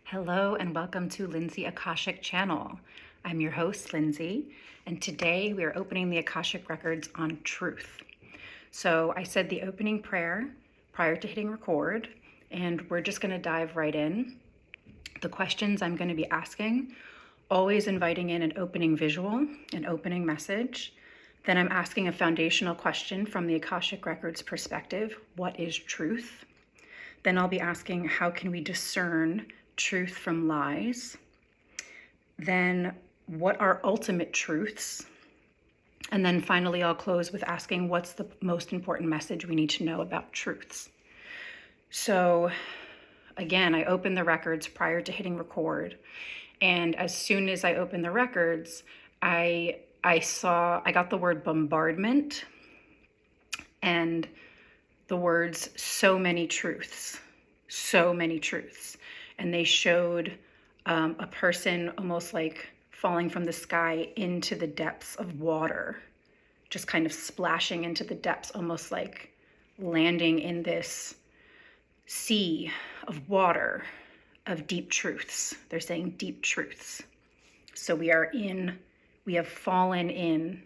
Hello and welcome to Lindsay Akashic channel. I'm your host, Lindsay, and today we are opening the Akashic Records on truth. So I said the opening prayer prior to hitting record, and we're just going to dive right in. The questions I'm going to be asking, always inviting in an opening visual, an opening message. Then I'm asking a foundational question from the Akashic Records perspective. What is truth? Then I'll be asking, how can we discern truth from lies? Then what are ultimate truths? And then finally, I'll close with asking, what's the most important message we need to know about truths? So again, I opened the records prior to hitting record. And as soon as I opened the records, I got the word bombardment and the words so many truths. And they showed a person almost like falling from the sky into the depths of water, just kind of splashing into the depths, almost like landing in this sea of water, of deep truths. They're saying deep truths. So we have fallen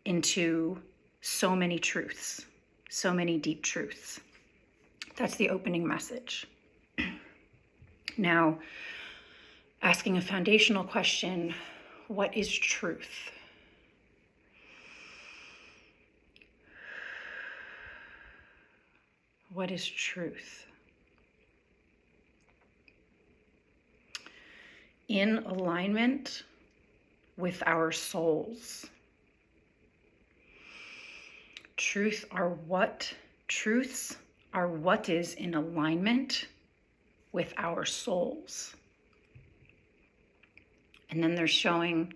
into so many truths, so many deep truths. That's the opening message. Now, asking a foundational question, what is truth? What is truth? In alignment with our souls. Truths are what is in alignment with our souls. And then they're showing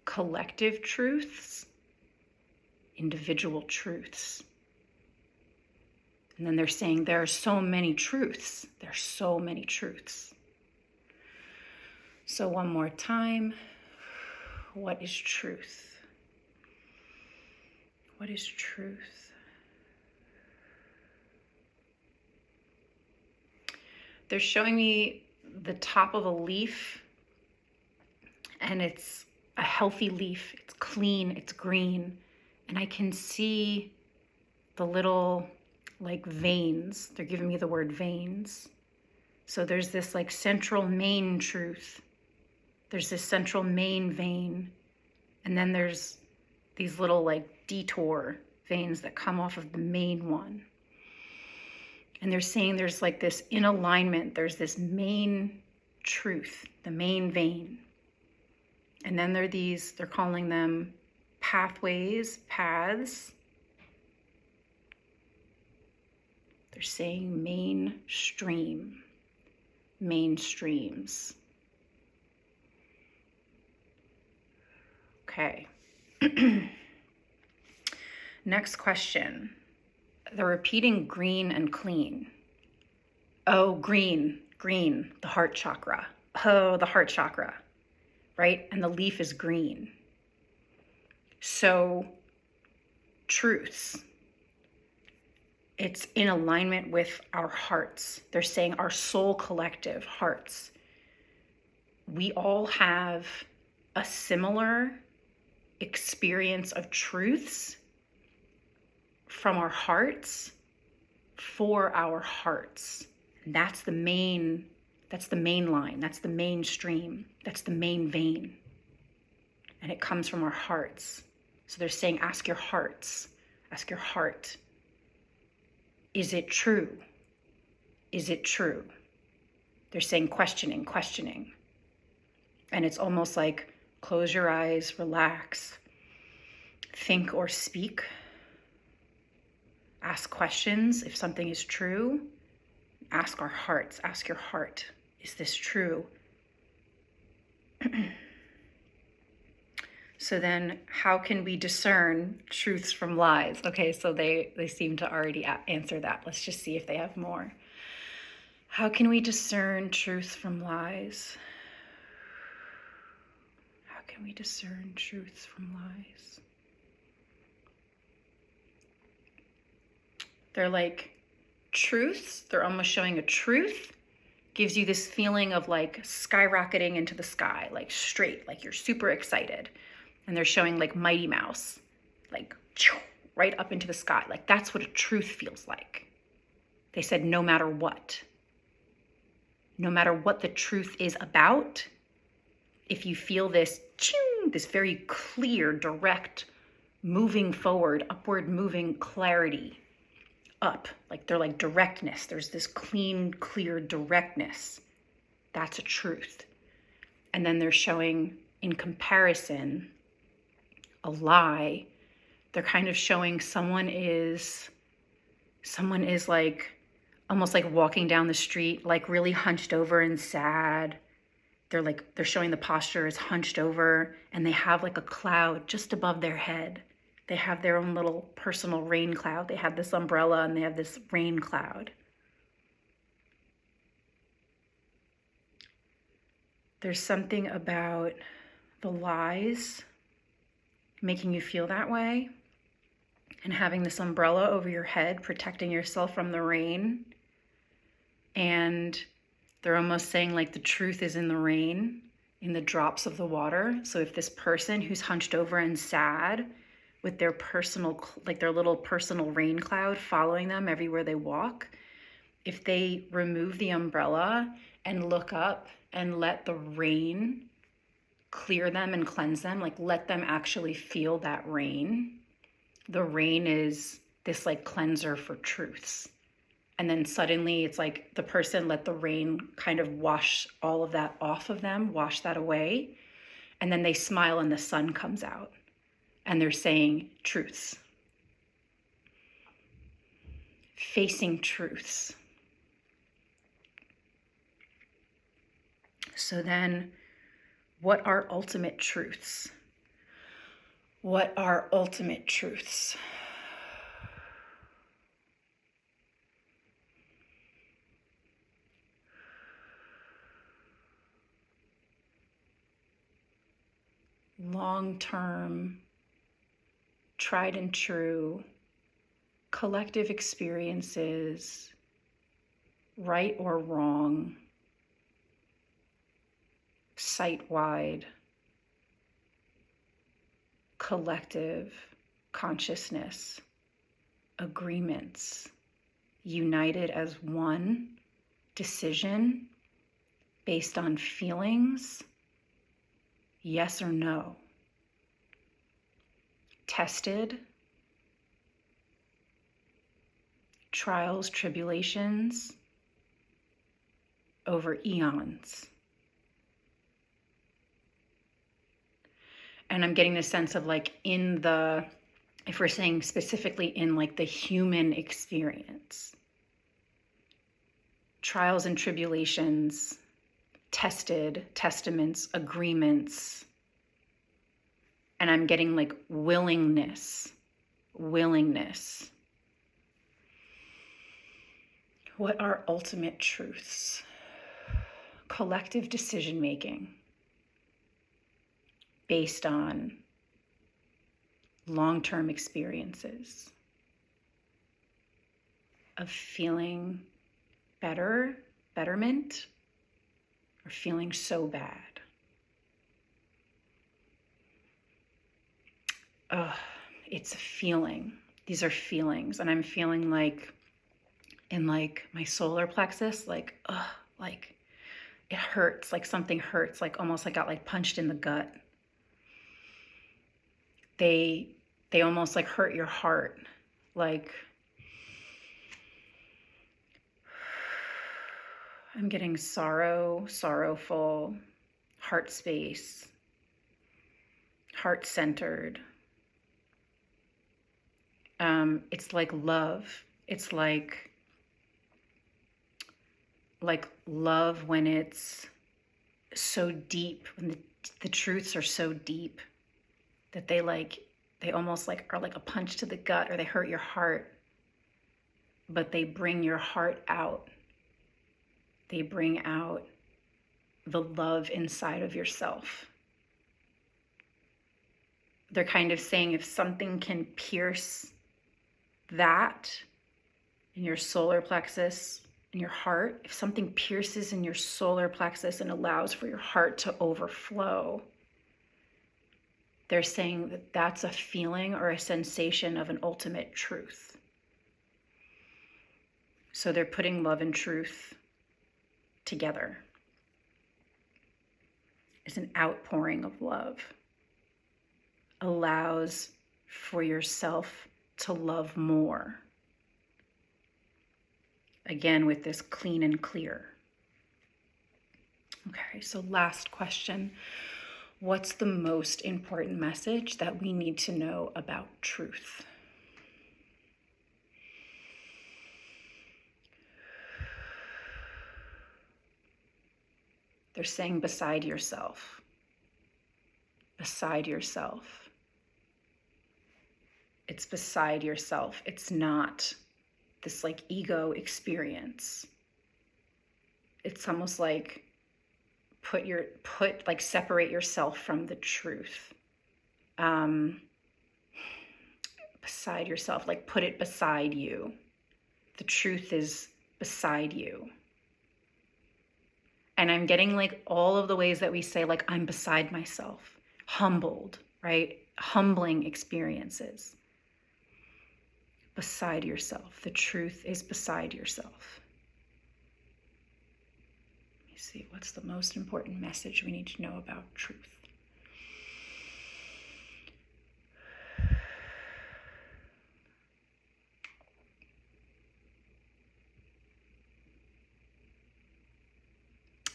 collective truths, individual truths. And then they're saying there are so many truths. There's so many truths. So one more time, what is truth? What is truth? They're showing me the top of a leaf, and it's a healthy leaf. It's clean, it's green, and I can see the little like veins. They're giving me the word veins. So there's this like central main truth. There's this central main vein, and then there's these little like detour veins that come off of the main one. And they're saying there's like this in alignment, there's this main truth, the main vein. And then they're calling them pathways, paths. They're saying mainstream, mainstreams. Okay. Next question. They're repeating green and clean. Oh, green, the heart chakra. Oh, the heart chakra, right? And the leaf is green. So, truths. It's in alignment with our hearts. They're saying our soul collective hearts. We all have a similar experience of truths from our hearts for our hearts. And that's the main line, that's the mainstream, that's the main vein. And it comes from our hearts. So they're saying, ask your hearts, ask your heart. Is it true? Is it true? They're saying questioning. And it's almost like close your eyes, relax, think or speak. Ask questions. If something is true, ask our hearts. Ask your heart. Is this true? So then how can we discern truths from lies? Okay, so they seem to already answer that. Let's just see if they have more. How can we discern truths from lies? How can we discern truths from lies? They're like truths. They're almost showing a truth gives you this feeling of like skyrocketing into the sky, like straight, like you're super excited. And they're showing like Mighty Mouse, like right up into the sky. Like that's what a truth feels like. They said no matter what the truth is about, if you feel this, this very clear, direct, moving forward, upward moving clarity up, like they're like directness. There's this clean, clear directness. That's a truth. And then they're showing in comparison a lie. They're kind of showing someone is like almost like walking down the street, like really hunched over and sad. They're showing the posture is hunched over, and they have like a cloud just above their head. They have their own little personal rain cloud. They have this umbrella and they have this rain cloud. There's something about the lies making you feel that way, and having this umbrella over your head, protecting yourself from the rain. And they're almost saying like the truth is in the rain, in the drops of the water. So if this person who's hunched over and sad with their personal, like their little personal rain cloud following them everywhere they walk, if they remove the umbrella and look up and let the rain clear them and cleanse them, like let them actually feel that rain. The rain is this like cleanser for truths. And then suddenly it's like the person let the rain kind of wash all of that off of them, wash that away. And then they smile and the sun comes out and they're saying truths. Facing truths. So then, what are ultimate truths? What are ultimate truths? Long-term, tried and true, collective experiences, right or wrong, site-wide, collective consciousness, agreements, united as one decision based on feelings, yes or no, tested, trials, tribulations over eons. And I'm getting the sense of like if we're saying specifically in like the human experience, trials and tribulations, tested, testaments, agreements, and I'm getting like willingness. What are ultimate truths? Collective decision making based on long-term experiences of feeling betterment, or feeling so bad. It's a feeling. These are feelings, and I'm feeling like in like my solar plexus, like it hurts, like something hurts, like almost like got like punched in the gut. They almost like hurt your heart, like I'm getting sorrowful, heart space, heart-centered. It's like love. It's like love when it's so deep, when the truths are so deep that they almost like are like a punch to the gut, or they hurt your heart, but they bring your heart out. They bring out the love inside of yourself. They're kind of saying if something can pierce that in your solar plexus, in your heart, if something pierces in your solar plexus and allows for your heart to overflow, they're saying that that's a feeling or a sensation of an ultimate truth. So they're putting love and truth together. It's an outpouring of love. Allows for yourself to love more. Again, with this clean and clear. Okay, so last question. What's the most important message that we need to know about truth? They're saying beside yourself. Beside yourself. It's beside yourself. It's not this like ego experience. It's almost like separate yourself from the truth. Beside yourself, like put it beside you. The truth is beside you. And I'm getting like all of the ways that we say like I'm beside myself, humbled, right? Humbling experiences. Beside yourself. The truth is beside yourself. Let me see, what's the most important message we need to know about truth?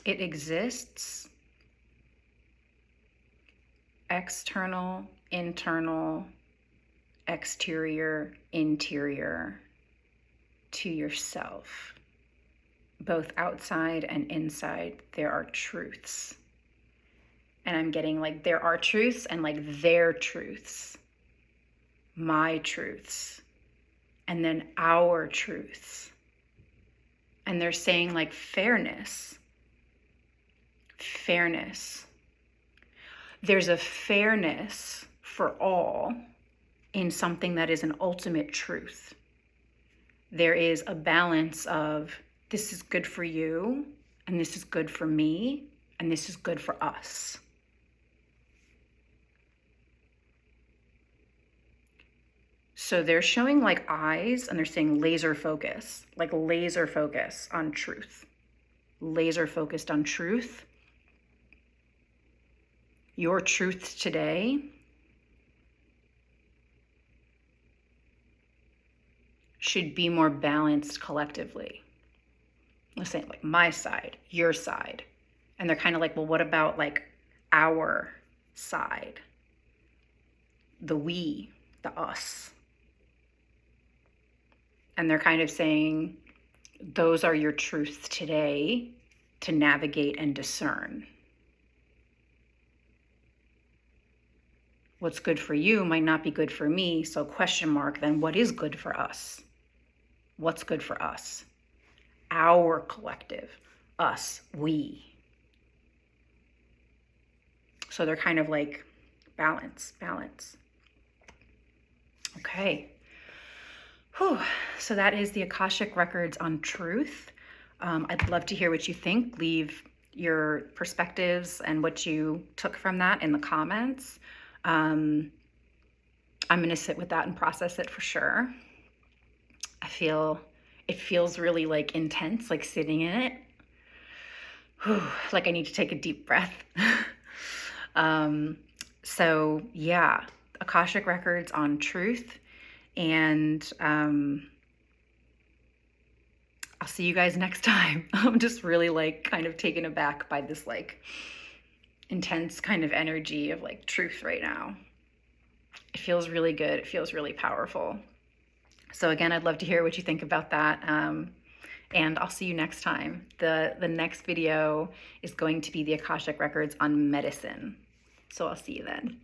It exists. External, internal, exterior, interior to yourself. Both outside and inside, there are truths. And I'm getting like there are truths and like their truths. My truths. And then our truths. And they're saying like fairness. Fairness. There's a fairness for all in something that is an ultimate truth. There is a balance of this is good for you, and this is good for me, and this is good for us. So they're showing like eyes, and they're saying laser focus, like laser focus on truth. Laser focused on truth. Your truth today should be more balanced collectively. Let's say like my side, your side. And they're kind of like, well, what about like our side? The we, the us. And they're kind of saying, those are your truths today to navigate and discern. What's good for you might not be good for me, so question mark, then what is good for us? What's good for us? Our collective, us, we. So they're kind of like balance. Okay. Whew. So that is the Akashic Records on truth. I'd love to hear what you think. Leave your perspectives and what you took from that in the comments. I'm going to sit with that and process it for sure. It feels really like intense, like sitting in it. Whew, like I need to take a deep breath. So yeah, Akashic Records on truth. And I'll see you guys next time. I'm just really like kind of taken aback by this like intense kind of energy of like truth right now. It feels really good. It feels really powerful. So again, I'd love to hear what you think about that. And I'll see you next time. The next video is going to be the Akashic Records on medicine. So I'll see you then.